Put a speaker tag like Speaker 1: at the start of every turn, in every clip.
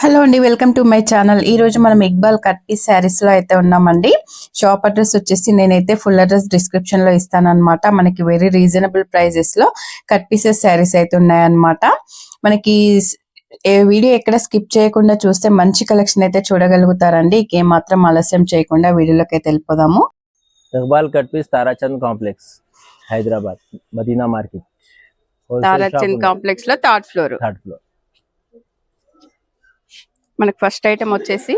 Speaker 1: Hello అండి, welcome to my channel. ఈ రోజు మనం ఇక్బాల్ కట్ పీస్ శారీస్ లో అయితే ఉన్నామండి. షాప్ అడ్రస్ వచ్చేసి నేనైతే ఫుల్ అడ్రస్ డిస్క్రిప్షన్ లో ఇస్తాను అనమాట. మనకి వెరీ రీజనబుల్ ప్రైజెస్ లో కట్ పీసెస్ శారీస్ అయితే ఉన్నాయన్నమాట. మనకి వీడియో ఎక్కడ స్కిప్ చేయకుండా చూస్తే మంచి కలెక్షన్ అయితే చూడగలుగుతారండి. ఏం మాత్రం ఆలస్యం చేయకుండా వీడియోలోకి అయితే వెళ్ళిపోదాము.
Speaker 2: Iqbal cut piece Tarachand complex, Hyderabad, Madina market.
Speaker 1: Tarachand complex లో థర్డ్ ఫ్లోర్. మనకి ఫస్ట్ ఐటమ్ వచ్చేసి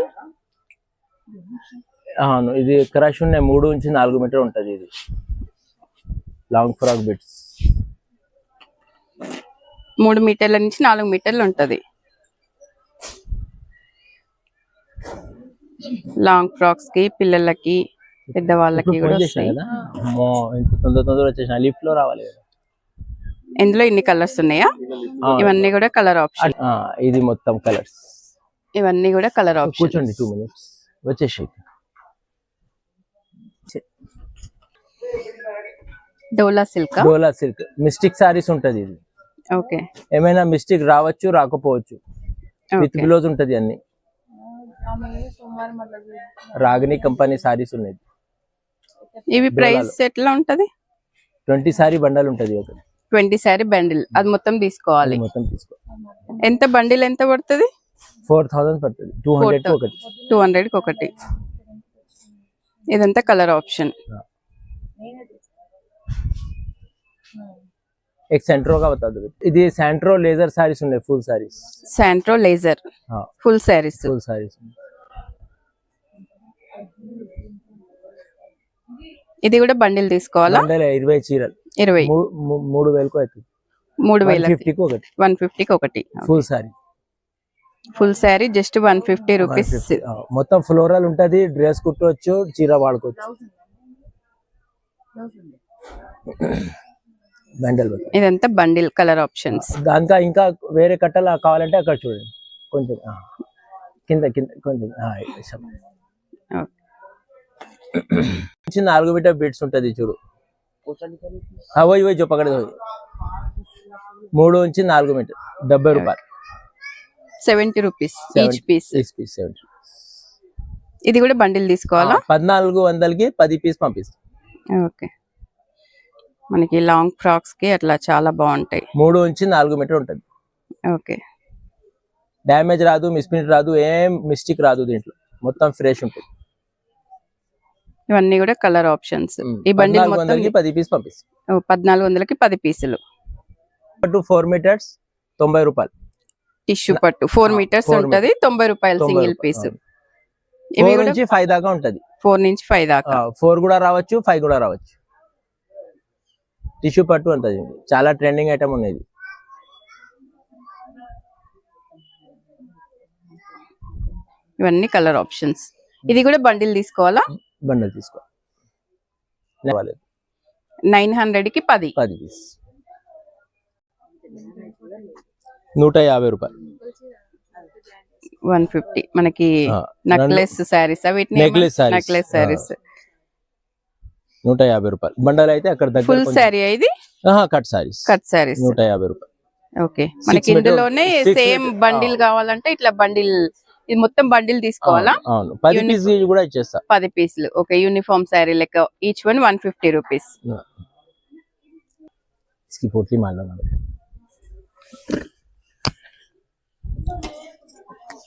Speaker 2: అవును, ఇది క్రష్ ఉన్న 3 నుంచి 4 మీటర్ ఉంటది. ఇది లాంగ్ ఫ్రాక్ బిట్స్
Speaker 1: 3 మీటర్ల నుంచి 4 మీటర్లు ఉంటది. లాంగ్ ఫ్రాక్స్ కి, పిల్లలకి, పెద్దవాళ్ళకి కూడా వస్తాయి.
Speaker 2: తొందర వచ్చేసిన లిఫ్ట్ లో రావాలి కదా.
Speaker 1: ఇందులో ఇన్ని కలర్స్ ఉన్నాయా? ఇవన్నీ కూడా కలర్ ఆప్షన్.
Speaker 2: ఇది మొత్తం కలర్స్,
Speaker 1: ఇవన్నీ కూడా కలర్ ఆప్షన్.
Speaker 2: కూర్చోండి 2 మినిట్స్ వచ్చేసి.
Speaker 1: డోలా సిల్క్.
Speaker 2: డోలా సిల్క్ మిస్టిక్ సారీస్ ఉంటది. ఇది
Speaker 1: ఓకే,
Speaker 2: ఏమైనా మిస్టేక్ రావచ్చు, రాకపోవచ్చు. విత్ బ్లౌజ్ ఉంటది. అన్ని రాగిని కంపెనీ సారీస్ ఉన్నాయి.
Speaker 1: ఇవి ప్రైస్ ఎట్లా ఉంటది?
Speaker 2: 20 సారీ బండల్ ఉంటది. ఒక
Speaker 1: 20 సారీ బండిల్, అది మొత్తం తీసుకోవాలి.
Speaker 2: మొత్తం తీసుకో.
Speaker 1: ఎంత బండిల్ ఎంత పడుతుంది?
Speaker 2: 4000 పడుతుంది. 200 ఒకటి.
Speaker 1: 200 ఒకటి. ఇదంతా కలర్ ఆప్షన్.
Speaker 2: एक सेंट्रो का बता दो. ఇది సెంట్రో లేజర్ సారీస్ ఉన్నాయి. Full saris.
Speaker 1: Centro laser full saris.
Speaker 2: Full saris.
Speaker 1: ఇది కూడా బండిల్ తీసుకోవాలా?
Speaker 2: బండిల్ 20 చీరలు.
Speaker 1: 20
Speaker 2: 3000 కు అవుతుంది.
Speaker 1: 3000
Speaker 2: కు ఒకటి.
Speaker 1: 150 కి ఒకటి.
Speaker 2: Full sorry.
Speaker 1: Full sorry just 150 rupees.
Speaker 2: మొత్తం ఫ్లోరల్ ఉంటది. డ్రెస్ కుట్టవచ్చు, చీర వాడుకోవచ్చు. బండిల్.
Speaker 1: ఇదంతా బండిల్ కలర్ ఆప్షన్స్.
Speaker 2: దాంట్లో ఇంకా వేరే కట్టలు కావాలంటే అక్కడ చూడండి. కొంచెం కింద కింద కొంచెం 4 మీటర్ బిట్స్ ఉంటది. చూడు వై పక్కన 3 నుంచి 4 మీటర్ 70 రూపాయలు.
Speaker 1: 70 రూపీస్ ఈచ్ పీస్. ఇది కూడా బండిల్ తీసుకోవాలా?
Speaker 2: 1400కి 10 పీస్ పంపిస్తాం.
Speaker 1: ఓకే, మనకి లాంగ్ ఫ్రాక్స్ కి అట్లా చాలా బాగుంటాయి.
Speaker 2: 3 నుంచి 4 మీటర్ ఉంటది.
Speaker 1: ఓకే,
Speaker 2: డ్యామేజ్ రాదు, మిస్ప్రింట్ రాదు, ఏం మిస్టేక్ రాదు. దీంట్లో మొత్తం ఫ్రెష్ ఉంటుంది.
Speaker 1: ఇవన్నీ కూడా కలర్ ఆప్షన్స్. ఈ బండిల్ మొత్తం
Speaker 2: 10 పీస్ పంపిస్తాం.
Speaker 1: 1400కి 10 పీసులు.
Speaker 2: 4 మీటర్స్ 90 రూపాయలు.
Speaker 1: టిష్యూ పట్టు 4 మీటర్స్ ఉంటది. 90 రూపాయలు సింగిల్ పీస్.
Speaker 2: ఇవి నుంచి 5 దాకా ఉంటది.
Speaker 1: 4 నుంచి 5 దాకా.
Speaker 2: 4 కూడా రావచ్చు, 5 కూడా రావచ్చు. టిష్యూ పట్టు అంటది. చాలా ట్రెండింగ్ ఐటమ్ ఉన్నది.
Speaker 1: ఇవన్నీ కలర్ ఆప్షన్స్. ఇది కూడా బండిల్ తీసుకోవాలా?
Speaker 2: బండిల్ తీసుకో.
Speaker 1: 900కి 10
Speaker 2: పీస్. 150 రూపాయలు.
Speaker 1: 150. మనకి నెక్లెస్ సారీస్.
Speaker 2: నెక్లెస్
Speaker 1: సారీస్
Speaker 2: 150 రూపాయలు. బండల్ అయితే అక్కడ దగ్గర.
Speaker 1: ఫుల్ సారీ ఇది?
Speaker 2: కట్ సారీస్. 150 రూపాయలు.
Speaker 1: ఓకే, మనకి ఇందులోనే సేమ్ బండిల్ కావాలంటే ఇట్లా బండిల్, ఇది మొత్తం బండిల్ తీసుకోవాలా?
Speaker 2: అవును, 10 పీస్ కూడా ఇచ్చేస్తా.
Speaker 1: 10 పీసులు. ఓకే, యూనిఫామ్ సారీ లెక్క. Each one 150 rupees.
Speaker 2: इसकी पोटली मान लो ना.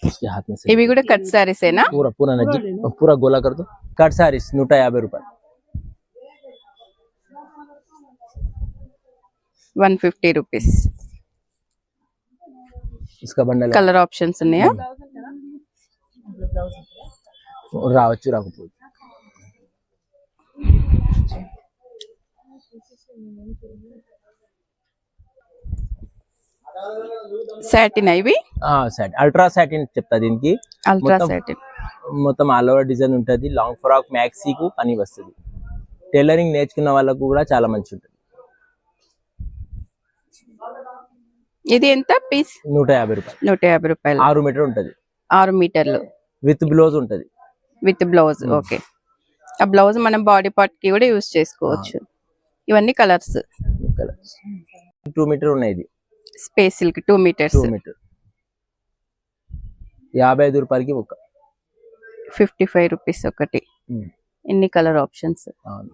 Speaker 2: इसके हाथ में से.
Speaker 1: ఇవి కూడా కట్ సారీస్ ఏనా?
Speaker 2: पूरा नजीक पूरा गोला कर दो. कट सारीस 150 రూపాయలు.
Speaker 1: 150 రూపీస్.
Speaker 2: इसका बंडल
Speaker 1: కలర్ ఆప్షన్స్ ఉన్నాయా?
Speaker 2: రావచ్చు, రాకపోవచ్చు.
Speaker 1: సాటిన్ ఇవి?
Speaker 2: సాటిన్, అల్ట్రా సాటిన్ చెప్తా దీనికి.
Speaker 1: అల్ట్రా సాటిన్
Speaker 2: మొత్తం ఆల్ ఓవర్ డిజైన్ ఉంటది. లాంగ్ ఫ్రాక్ మ్యాక్సీ కు పని వస్తుంది. టైలరింగ్ నేర్చుకున్న వాళ్ళకు కూడా చాలా మంచి ఉంటుంది.
Speaker 1: ఇది ఎంత పీస్?
Speaker 2: 150 రూపాయలు.
Speaker 1: 150 రూపాయలు.
Speaker 2: 6 మీటర్ ఉంటది.
Speaker 1: 6 మీటర్లు
Speaker 2: విత్ బ్లౌజ్ ఉంటది.
Speaker 1: With blouse. ఓకే, ఆ బ్లౌజ్ మనం బాడీ పార్ట్ కి కూడా యూజ్ చేసుకోవచ్చు. ఇవన్నీ కలర్స్. 2
Speaker 2: మీటర్ ఉన్నాయి. ఇది
Speaker 1: స్పేస్ సిల్క్ 2 మీటర్స్.
Speaker 2: 2 మీటర్. 55 రూపాయలకి ఒక
Speaker 1: 55 రూపీస్ ఒకటి. ఎన్ని కలర్ ఆప్షన్స్.
Speaker 2: అవును.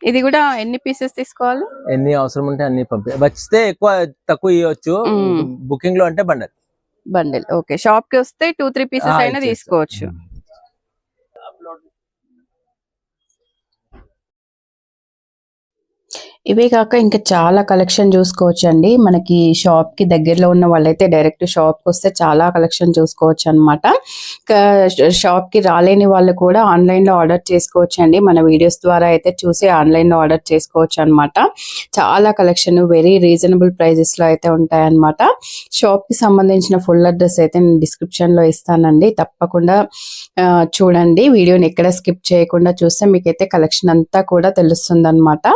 Speaker 1: ఇది కూడా ఎన్ని పీసెస్ తీసుకోవాలి?
Speaker 2: ఎన్ని అవసరం ఉంటే అన్ని వచ్చితే ఎక్కువ తక్కువ ఇవ్వచ్చు. బుకింగ్ లో అంటే బండల్.
Speaker 1: ఓకే, షాప్ కి వస్తే 2-3 పీసెస్ అయినా తీసుకోవచ్చు. ఇవే కాక ఇంకా చాలా కలెక్షన్ చూసుకోవచ్చు అండి. మనకి షాప్ కి దగ్గరలో ఉన్న వాళ్ళైతే డైరెక్ట్ షాప్ కి వస్తే చాలా కలెక్షన్ చూసుకోవచ్చు అనమాట. షాప్ కి రాలేని వాళ్ళు కూడా ఆన్లైన్ లో ఆర్డర్ చేసుకోవచ్చు అండి. మన వీడియోస్ ద్వారా అయితే చూసి ఆన్లైన్ లో ఆర్డర్ చేసుకోవచ్చు అనమాట. చాలా కలెక్షన్ వెరీ రీజనబుల్ ప్రైజెస్ లో అయితే ఉంటాయన్నమాట. షాప్ కి సంబంధించిన ఫుల్ అడ్రస్ అయితే నేను డిస్క్రిప్షన్ లో ఇస్తానండి. తప్పకుండా చూడండి. వీడియోని ఎక్కడ స్కిప్ చేయకుండా చూస్తే మీకైతే కలెక్షన్ అంతా కూడా తెలుస్తుంది అనమాట.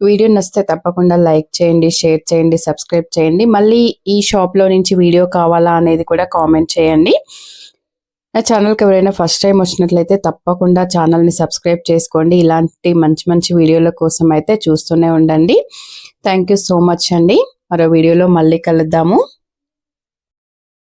Speaker 1: వీడియో నచ్చితే తప్పకుండా లైక్ చేయండి, షేర్ చేయండి, సబ్స్క్రైబ్ చేయండి. మళ్ళీ ఈ షాప్ లో నుంచి వీడియో కావాలా అనేది కూడా కామెంట్ చేయండి. నా ఛానల్కి ఎవరైనా ఫస్ట్ టైం వచ్చినట్లయితే తప్పకుండా ఛానల్ని సబ్స్క్రైబ్ చేసుకోండి. ఇలాంటి మంచి మంచి వీడియోల కోసం అయితే చూస్తూనే ఉండండి. థ్యాంక్ యూ సో మచ్ అండి. మరో వీడియోలో మళ్ళీ కలుద్దాము.